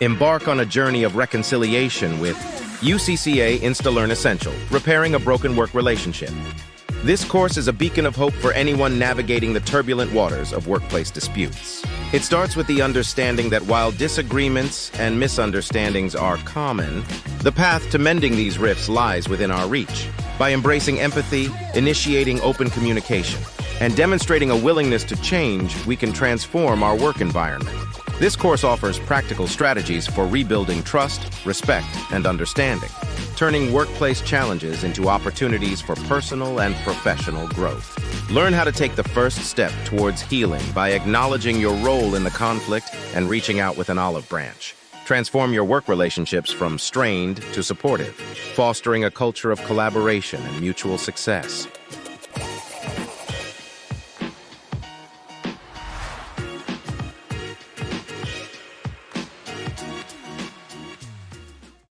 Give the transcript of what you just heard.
Embark on a journey of reconciliation with U.C.C.A. InstaLearn Essential, Repairing a Broken Work Relationship. This course is a beacon of hope for anyone navigating the turbulent waters of workplace disputes. It starts with the understanding that while disagreements and misunderstandings are common, the path to mending these rifts lies within our reach. By embracing empathy, initiating open communication, and demonstrating a willingness to change, we can transform our work environment. This course offers practical strategies for rebuilding trust, respect, and understanding, turning workplace challenges into opportunities for personal and professional growth. Learn how to take the first step towards healing by acknowledging your role in the conflict and reaching out with an olive branch. Transform your work relationships from strained to supportive, fostering a culture of collaboration and mutual success.